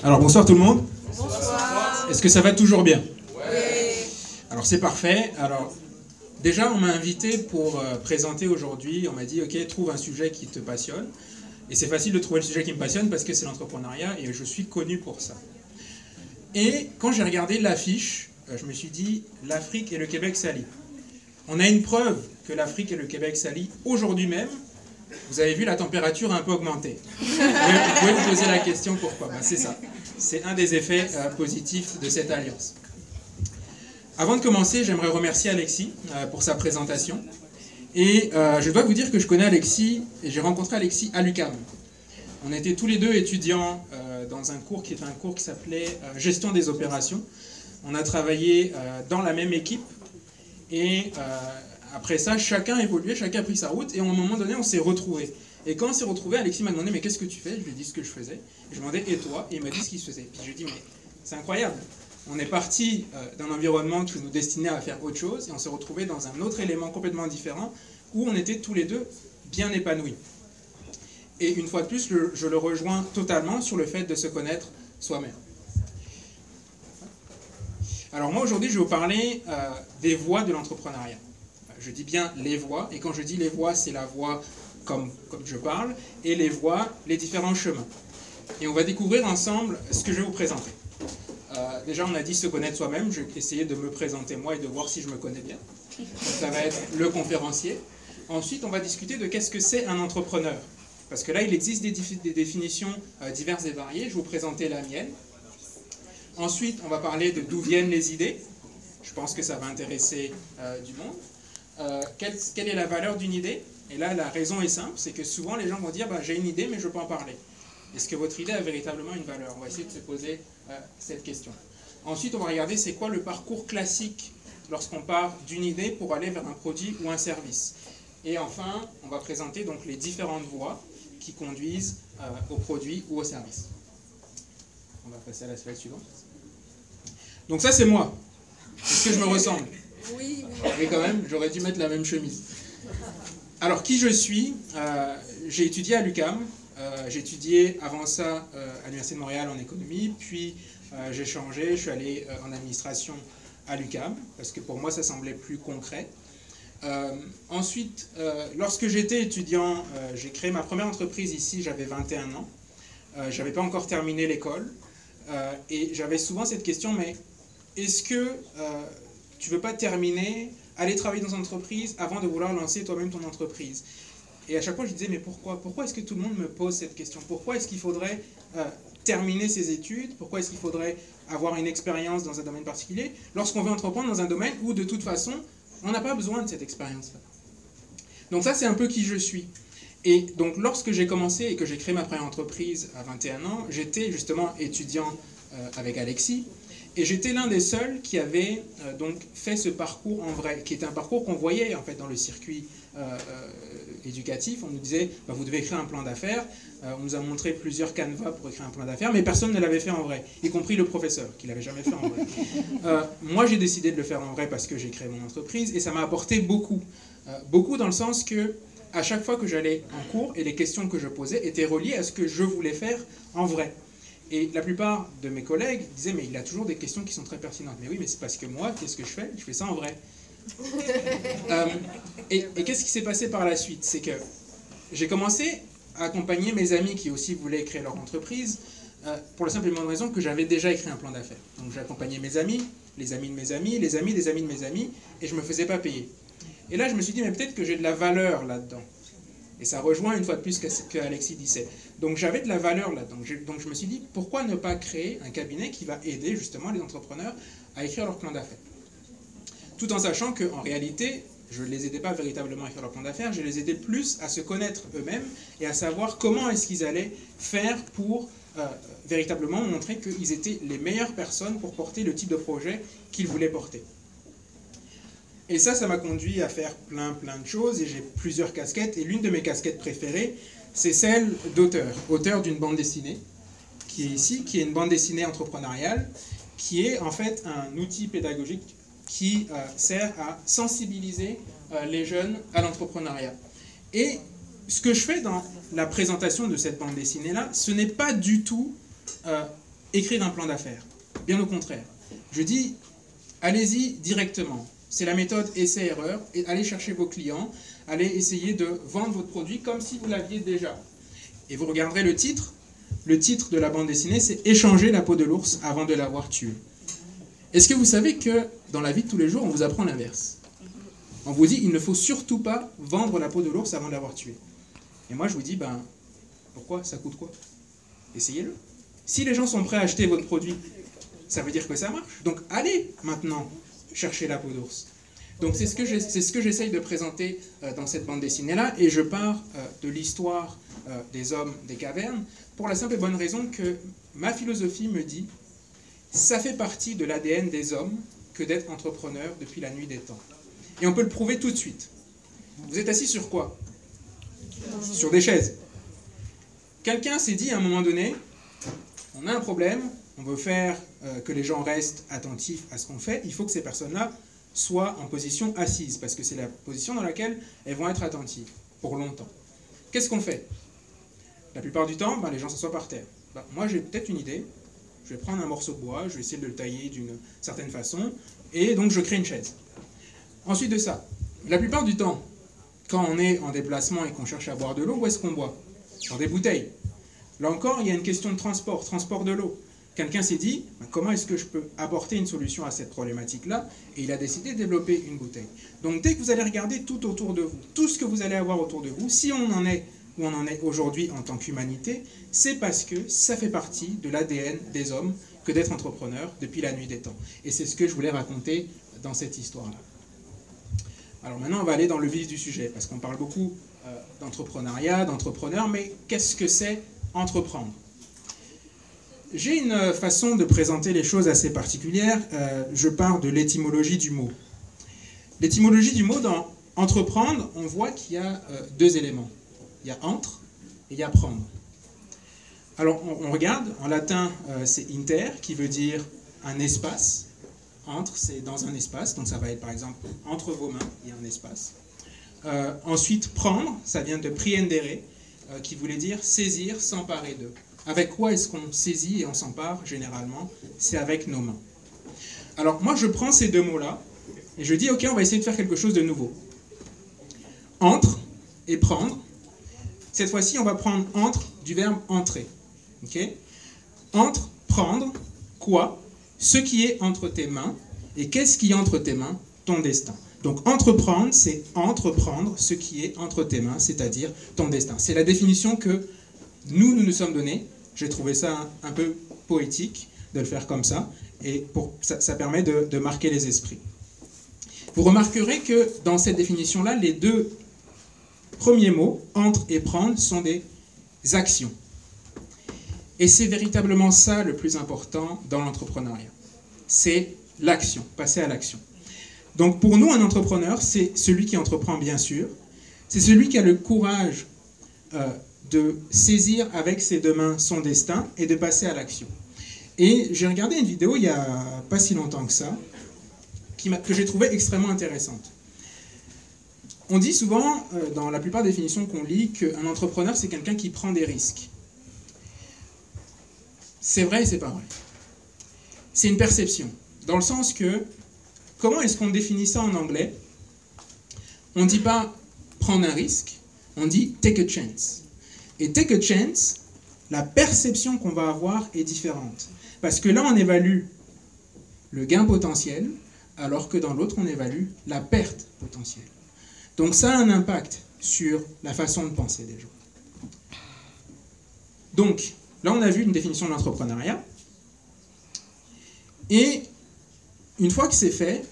Alors bonsoir tout le monde. Bonsoir. Est-ce que ça va toujours bien? Oui. Alors c'est parfait. Alors déjà on m'a invité pour présenter aujourd'hui. On m'a dit ok, trouve un sujet qui te passionne. Et c'est facile de trouver le sujet qui me passionne parce que c'est l'entrepreneuriat et je suis connu pour ça. Et quand j'ai regardé l'affiche, je me suis dit l'Afrique et le Québec s'allient. On a une preuve que l'Afrique et le Québec s'allient aujourd'hui même. Vous avez vu la température a un peu augmenté. Vous pouvez vous poser la question pourquoi. Ben, c'est ça. C'est un des effets positifs de cette alliance. Avant de commencer, j'aimerais remercier Alexis pour sa présentation. Et je dois vous dire que je connais Alexis et j'ai rencontré Alexis à l'UQAM. On était tous les deux étudiants dans un cours qui est un cours qui s'appelait Gestion des opérations. On a travaillé dans la même équipe et après ça, chacun a évolué, chacun a pris sa route et à un moment donné, on s'est retrouvés. Et quand on s'est retrouvés, Alexis m'a demandé « mais qu'est-ce que tu fais ?» Je lui ai dit ce que je faisais. Et je lui ai demandé « et toi ?» Et il m'a dit ce qu'il se faisait. Puis je lui ai dit « mais c'est incroyable. On est parti d'un environnement qui nous destinait à faire autre chose et on s'est retrouvés dans un autre élément complètement différent où on était tous les deux bien épanouis. » Et une fois de plus, je le rejoins totalement sur le fait de se connaître soi-même. Alors moi aujourd'hui, je vais vous parler des voies de l'entrepreneuriat. Je dis bien les voies, et quand je dis les voies, c'est la voie comme je parle, et les voies, les différents chemins. Et on va découvrir ensemble ce que je vais vous présenter. Déjà, on a dit se connaître soi-même, je vais essayer de me présenter moi et de voir si je me connais bien. Donc, ça va être le conférencier. Ensuite, on va discuter de qu'est-ce que c'est un entrepreneur. Parce que là, il existe des définitions diverses et variées, je vais vous présenter la mienne. Ensuite, on va parler de d'où viennent les idées. Je pense que ça va intéresser du monde. Quelle est la valeur d'une idée? Et là, la raison est simple, c'est que souvent les gens vont dire bah, j'ai une idée mais je ne peux pas en parler. Est-ce que votre idée a véritablement une valeur? On va essayer de se poser cette question. Ensuite, on va regarder c'est quoi le parcours classique lorsqu'on part d'une idée pour aller vers un produit ou un service. Et enfin, on va présenter donc les différentes voies qui conduisent au produit ou au service. On va passer à la slide suivante. Donc ça, c'est moi. Est-ce que je me ressemble? Oui. Mais quand même, j'aurais dû mettre la même chemise. Alors, qui je suis? J'ai étudié à l'UQAM. J'ai étudié avant ça à l'Université de Montréal en économie. Puis, j'ai changé. Je suis allé en administration à l'UQAM parce que pour moi, ça semblait plus concret. Ensuite, lorsque j'étais étudiant, j'ai créé ma première entreprise ici. J'avais 21 ans. Je n'avais pas encore terminé l'école. Et j'avais souvent cette question, mais est-ce que tu ne veux pas terminer, aller travailler dans une entreprise avant de vouloir lancer toi-même ton entreprise? Et à chaque fois, je disais, mais pourquoi? Pourquoi est-ce que tout le monde me pose cette question? Pourquoi est-ce qu'il faudrait terminer ses études? Pourquoi est-ce qu'il faudrait avoir une expérience dans un domaine particulier lorsqu'on veut entreprendre dans un domaine où, de toute façon, on n'a pas besoin de cette expérience-là? Donc ça, c'est un peu qui je suis. Et donc, lorsque j'ai commencé et que j'ai créé ma première entreprise à 21 ans, j'étais justement étudiant avec Alexis. Et j'étais l'un des seuls qui avait donc fait ce parcours en vrai, qui était un parcours qu'on voyait en fait dans le circuit éducatif. On nous disait, bah, vous devez écrire un plan d'affaires. On nous a montré plusieurs canevas pour écrire un plan d'affaires, mais personne ne l'avait fait en vrai, y compris le professeur, qui ne l'avait jamais fait en vrai. Moi, j'ai décidé de le faire en vrai parce que j'ai créé mon entreprise, et ça m'a apporté beaucoup. Beaucoup dans le sens que, à chaque fois que j'allais en cours, et les questions que je posais étaient reliées à ce que je voulais faire en vrai. Et la plupart de mes collègues disaient, mais il a toujours des questions qui sont très pertinentes. Mais oui, mais c'est parce que moi, qu'est-ce que je fais? Je fais ça en vrai. Et qu'est-ce qui s'est passé par la suite? C'est que j'ai commencé à accompagner mes amis qui aussi voulaient créer leur entreprise pour la simple et bonne raison que j'avais déjà écrit un plan d'affaires. Donc j'ai accompagné mes amis, les amis de mes amis, les amis des amis de mes amis, et je ne me faisais pas payer. Et là, je me suis dit, mais peut-être que j'ai de la valeur là-dedans. Et ça rejoint une fois de plus ce que Alexis disait. Donc j'avais de la valeur là. Donc je me suis dit, pourquoi ne pas créer un cabinet qui va aider justement les entrepreneurs à écrire leur plan d'affaires? Tout en sachant qu'en réalité, je ne les aidais pas véritablement à écrire leur plan d'affaires, je les aidais plus à se connaître eux-mêmes et à savoir comment est-ce qu'ils allaient faire pour véritablement montrer qu'ils étaient les meilleures personnes pour porter le type de projet qu'ils voulaient porter. Et ça m'a conduit à faire plein de choses, et j'ai plusieurs casquettes, et l'une de mes casquettes préférées, c'est celle d'auteur, auteur d'une bande dessinée, qui est ici, qui est une bande dessinée entrepreneuriale, qui est en fait un outil pédagogique qui sert à sensibiliser les jeunes à l'entrepreneuriat. Et ce que je fais dans la présentation de cette bande dessinée-là, ce n'est pas du tout écrire un plan d'affaires. Bien au contraire. Je dis, allez-y directement. C'est la méthode essai-erreur. Et allez chercher vos clients. Allez essayer de vendre votre produit comme si vous l'aviez déjà. Et vous regarderez le titre. Le titre de la bande dessinée, c'est « Échanger la peau de l'ours avant de l'avoir tué ». Est-ce que vous savez que dans la vie de tous les jours, on vous apprend l'inverse? On vous dit, il ne faut surtout pas vendre la peau de l'ours avant de l'avoir tué. Et moi, je vous dis, ben, pourquoi? Ça coûte quoi? Essayez-le. Si les gens sont prêts à acheter votre produit, ça veut dire que ça marche. Donc, allez maintenant chercher la peau d'ours. Donc, c'est ce que j'essaye de présenter dans cette bande dessinée-là. Et je pars de l'histoire des hommes des cavernes pour la simple et bonne raison que ma philosophie me dit ça fait partie de l'ADN des hommes que d'être entrepreneur depuis la nuit des temps. Et on peut le prouver tout de suite. Vous êtes assis sur quoi? Sur des chaises. Quelqu'un s'est dit à un moment donné, on a un problème, on veut faire que les gens restent attentifs à ce qu'on fait, il faut que ces personnes-là soient en position assise, parce que c'est la position dans laquelle elles vont être attentives, pour longtemps. Qu'est-ce qu'on fait? La plupart du temps, les gens s'assoient par terre. Moi, j'ai peut-être une idée. Je vais prendre un morceau de bois, je vais essayer de le tailler d'une certaine façon, et donc je crée une chaise. Ensuite de ça, la plupart du temps, quand on est en déplacement et qu'on cherche à boire de l'eau, où est-ce qu'on boit? Dans des bouteilles. Là encore, il y a une question de transport de l'eau. Quelqu'un s'est dit, comment est-ce que je peux apporter une solution à cette problématique-là? Et il a décidé de développer une bouteille. Donc dès que vous allez regarder tout autour de vous, tout ce que vous allez avoir autour de vous, si on en est où on en est aujourd'hui en tant qu'humanité, c'est parce que ça fait partie de l'ADN des hommes que d'être entrepreneur depuis la nuit des temps. Et c'est ce que je voulais raconter dans cette histoire-là. Alors maintenant, on va aller dans le vif du sujet, parce qu'on parle beaucoup d'entrepreneuriat, d'entrepreneurs, mais qu'est-ce que c'est entreprendre? J'ai une façon de présenter les choses assez particulière. Je pars de l'étymologie du mot. L'étymologie du mot, dans entreprendre, on voit qu'il y a deux éléments. Il y a entre et il y a prendre. Alors on regarde, en latin c'est inter, qui veut dire un espace. Entre, c'est dans un espace, donc ça va être par exemple entre vos mains, il y a un espace. Ensuite, prendre, ça vient de priendere, qui voulait dire saisir, s'emparer d'eux. Avec quoi est-ce qu'on saisit et on s'empare généralement? C'est avec nos mains. Alors moi je prends ces deux mots-là et je dis ok, on va essayer de faire quelque chose de nouveau. Entre et prendre. Cette fois-ci, on va prendre entre du verbe entrer. Okay? Entre, prendre, quoi? Ce qui est entre tes mains. Et qu'est-ce qui est entre tes mains? Ton destin. Donc entreprendre, c'est entreprendre ce qui est entre tes mains, c'est-à-dire ton destin. C'est la définition que nous sommes donnée. J'ai trouvé ça un peu poétique de le faire comme ça. Et ça permet de marquer les esprits. Vous remarquerez que dans cette définition-là, les deux premiers mots, entre et prendre, sont des actions. Et c'est véritablement ça le plus important dans l'entrepreneuriat. C'est l'action, passer à l'action. Donc pour nous, un entrepreneur, c'est celui qui entreprend bien sûr. C'est celui qui a le courage de saisir avec ses deux mains son destin et de passer à l'action. Et j'ai regardé une vidéo il n'y a pas si longtemps que ça, que j'ai trouvée extrêmement intéressante. On dit souvent, dans la plupart des définitions qu'on lit, qu'un entrepreneur, c'est quelqu'un qui prend des risques. C'est vrai et c'est pas vrai. C'est une perception. Dans le sens que, comment est-ce qu'on définit ça en anglais? On ne dit pas prendre un risque, on dit take a chance. Et take a chance, la perception qu'on va avoir est différente. Parce que là, on évalue le gain potentiel, alors que dans l'autre, on évalue la perte potentielle. Donc ça a un impact sur la façon de penser des gens. Donc, là on a vu une définition de l'entrepreneuriat. Et une fois que c'est fait,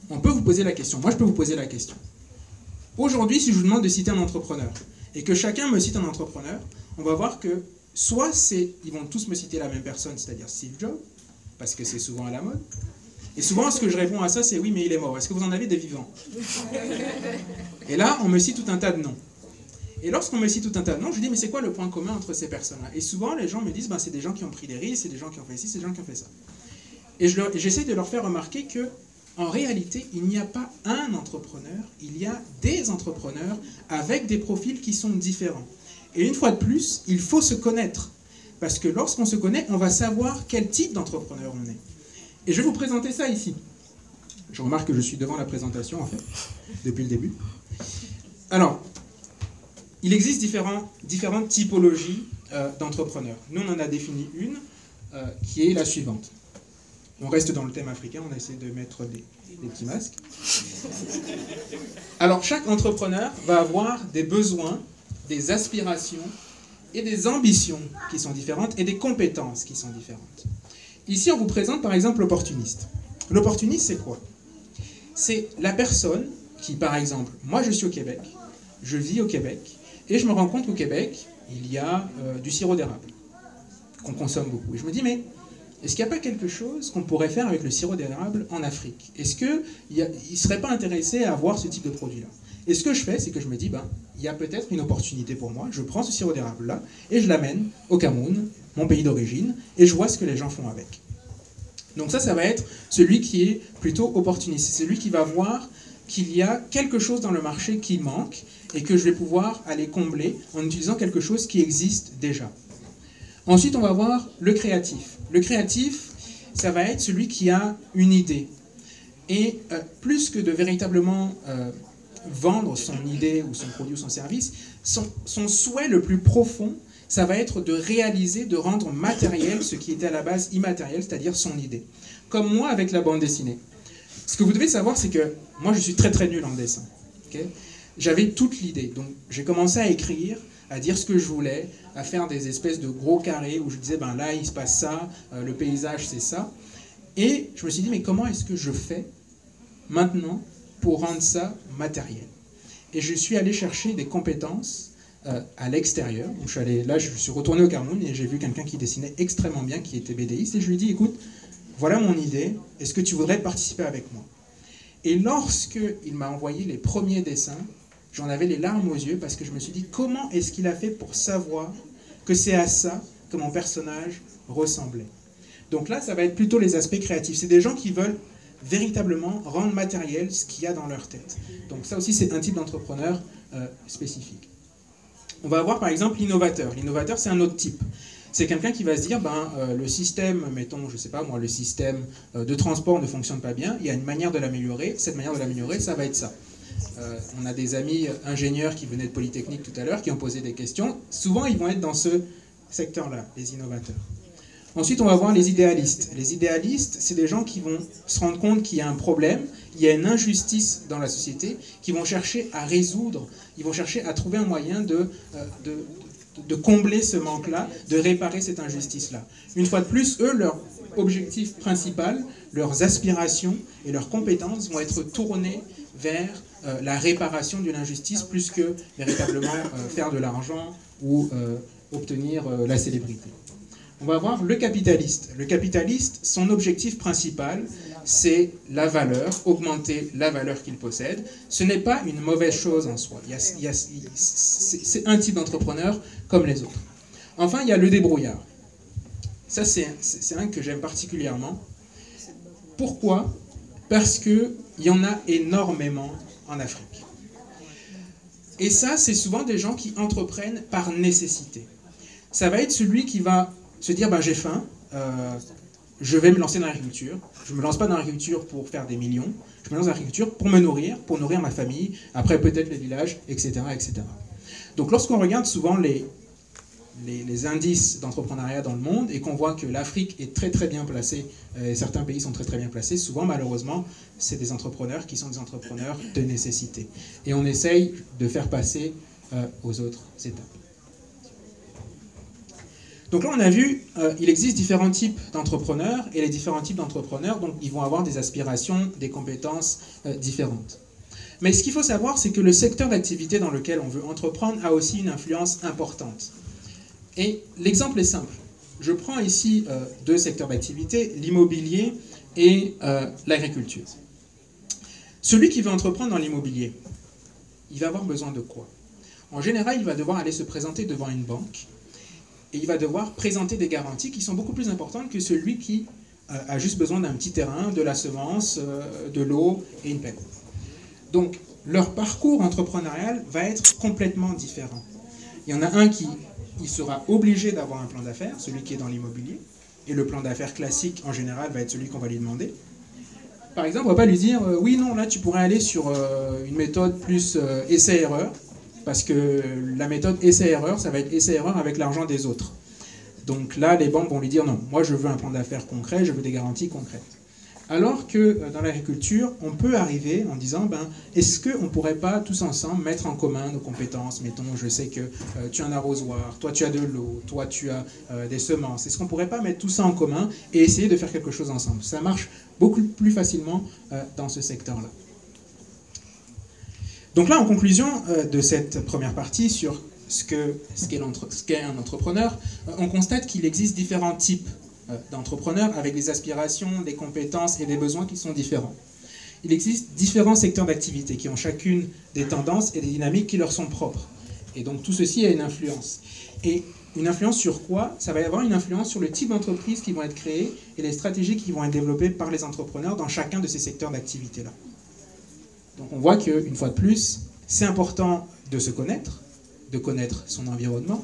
on peut vous poser la question. Moi je peux vous poser la question. Aujourd'hui, si je vous demande de citer un entrepreneur, et que chacun me cite un entrepreneur, on va voir que soit ils vont tous me citer la même personne, c'est-à-dire Steve Jobs, parce que c'est souvent à la mode. Et souvent, ce que je réponds à ça, c'est oui, mais il est mort. Est-ce que vous en avez des vivants? Et là, on me cite tout un tas de noms. Et lorsqu'on me cite tout un tas de noms, je dis, mais c'est quoi le point commun entre ces personnes-là? Et souvent, les gens me disent, c'est des gens qui ont pris des risques, c'est des gens qui ont fait ci, c'est des gens qui ont fait ça. Et j'essaie de leur faire remarquer que, en réalité, il n'y a pas un entrepreneur, il y a des entrepreneurs avec des profils qui sont différents. Et une fois de plus, il faut se connaître. Parce que lorsqu'on se connaît, on va savoir quel type d'entrepreneur on est. Et je vais vous présenter ça ici. Je remarque que je suis devant la présentation, en fait, depuis le début. Alors, il existe différentes typologies d'entrepreneurs. Nous, on en a défini une qui est la suivante. On reste dans le thème africain, on essaie de mettre des petits masques. Alors, chaque entrepreneur va avoir des besoins, des aspirations et des ambitions qui sont différentes et des compétences qui sont différentes. Ici, on vous présente par exemple l'opportuniste. L'opportuniste, c'est quoi? C'est la personne qui, par exemple, moi je suis au Québec, je vis au Québec, et je me rends compte qu'au Québec, il y a du sirop d'érable, qu'on consomme beaucoup. Et je me dis, mais est-ce qu'il n'y a pas quelque chose qu'on pourrait faire avec le sirop d'érable en Afrique? Est-ce qu'il ne serait pas intéressé à avoir ce type de produit-là? Et ce que je fais, c'est que je me dis, il y a peut-être une opportunité pour moi, je prends ce sirop d'érable-là, et je l'amène au Cameroun, mon pays d'origine, et je vois ce que les gens font avec. Donc ça va être celui qui est plutôt opportuniste. C'est celui qui va voir qu'il y a quelque chose dans le marché qui manque et que je vais pouvoir aller combler en utilisant quelque chose qui existe déjà. Ensuite, on va voir le créatif. Le créatif, ça va être celui qui a une idée. Et plus que de véritablement vendre son idée ou son produit ou son service, son souhait le plus profond, ça va être de réaliser, de rendre matériel ce qui était à la base immatériel, c'est-à-dire son idée. Comme moi avec la bande dessinée. Ce que vous devez savoir, c'est que moi, je suis très très nul en dessin. Okay? J'avais toute l'idée. Donc, j'ai commencé à écrire, à dire ce que je voulais, à faire des espèces de gros carrés où je disais, là, il se passe ça, le paysage, c'est ça. Et je me suis dit, mais comment est-ce que je fais maintenant pour rendre ça matériel? Et je suis allé chercher des compétences à l'extérieur. Je suis retourné au Cameroun et j'ai vu quelqu'un qui dessinait extrêmement bien, qui était BDiste, et je lui ai dit, écoute, voilà mon idée, est-ce que tu voudrais participer avec moi? Et lorsqu'il m'a envoyé les premiers dessins, j'en avais les larmes aux yeux parce que je me suis dit, comment est-ce qu'il a fait pour savoir que c'est à ça que mon personnage ressemblait? Donc là, ça va être plutôt les aspects créatifs. C'est des gens qui veulent véritablement rendre matériel ce qu'il y a dans leur tête. Donc ça aussi, c'est un type d'entrepreneur spécifique. On va avoir par exemple l'innovateur. L'innovateur, c'est un autre type. C'est quelqu'un qui va se dire, le système, mettons, je sais pas moi, le système de transport ne fonctionne pas bien, il y a une manière de l'améliorer, cette manière de l'améliorer, ça va être ça. On a des amis ingénieurs qui venaient de Polytechnique tout à l'heure, qui ont posé des questions. Souvent, ils vont être dans ce secteur-là, les innovateurs. Ensuite, on va voir les idéalistes. Les idéalistes, c'est des gens qui vont se rendre compte qu'il y a un problème, il y a une injustice dans la société, qui vont chercher à résoudre, ils vont chercher à trouver un moyen de combler ce manque-là, de réparer cette injustice-là. Une fois de plus, eux, leur objectif principal, leurs aspirations et leurs compétences vont être tournés vers la réparation d'une injustice plus que véritablement faire de l'argent ou obtenir la célébrité. On va voir le capitaliste. Le capitaliste, son objectif principal, c'est la valeur, augmenter la valeur qu'il possède. Ce n'est pas une mauvaise chose en soi. C'est un type d'entrepreneur comme les autres. Enfin, il y a le débrouillard. Ça, c'est un que j'aime particulièrement. Pourquoi? Parce qu'il y en a énormément en Afrique. Et ça, c'est souvent des gens qui entreprennent par nécessité. Ça va être celui qui va se dire, j'ai faim, je vais me lancer dans l'agriculture. Je ne me lance pas dans l'agriculture pour faire des millions, je me lance dans l'agriculture pour me nourrir, pour nourrir ma famille, après peut-être les villages, etc. etc. Donc lorsqu'on regarde souvent les indices d'entrepreneuriat dans le monde et qu'on voit que l'Afrique est très très bien placée, et certains pays sont très très bien placés, souvent malheureusement c'est des entrepreneurs qui sont des entrepreneurs de nécessité. Et on essaye de faire passer aux autres étapes. Donc là, on a vu, il existe différents types d'entrepreneurs, et les différents types d'entrepreneurs, donc, ils vont avoir des aspirations, des compétences différentes. Mais ce qu'il faut savoir, c'est que le secteur d'activité dans lequel on veut entreprendre a aussi une influence importante. Et l'exemple est simple. Je prends ici deux secteurs d'activité, l'immobilier et l'agriculture. Celui qui veut entreprendre dans l'immobilier, il va avoir besoin de quoi? En général, il va devoir aller se présenter devant une banque, et il va devoir présenter des garanties qui sont beaucoup plus importantes que celui qui a juste besoin d'un petit terrain, de la semence, de l'eau et une pelle. Donc, leur parcours entrepreneurial va être complètement différent. Il y en a un qui il sera obligé d'avoir un plan d'affaires, celui qui est dans l'immobilier. Et le plan d'affaires classique, en général, va être celui qu'on va lui demander. Par exemple, on ne va pas lui dire oui, non, là, tu pourrais aller sur une méthode plus essai-erreur, parce que la méthode essai-erreur, ça va être essai-erreur avec l'argent des autres. Donc là, les banques vont lui dire non, moi, je veux un plan d'affaires concret, je veux des garanties concrètes. Alors que dans l'agriculture, on peut arriver en disant, est-ce qu'on ne pourrait pas tous ensemble mettre en commun nos compétences? Mettons, je sais que tu as un arrosoir, toi tu as de l'eau, toi tu as des semences. Est-ce qu'on ne pourrait pas mettre tout ça en commun et essayer de faire quelque chose ensemble? Ça marche beaucoup plus facilement dans ce secteur-là. Donc là, en conclusion de cette première partie sur ce qu'est un entrepreneur, on constate qu'il existe différents types d'entrepreneurs avec des aspirations, des compétences et des besoins qui sont différents. Il existe différents secteurs d'activité qui ont chacune des tendances et des dynamiques qui leur sont propres. Et donc tout ceci a une influence. Et une influence sur quoi? Ça va y avoir une influence sur le type d'entreprise qui vont être créées et les stratégies qui vont être développées par les entrepreneurs dans chacun de ces secteurs d'activité-là. Donc on voit qu'une fois de plus, c'est important de se connaître, de connaître son environnement,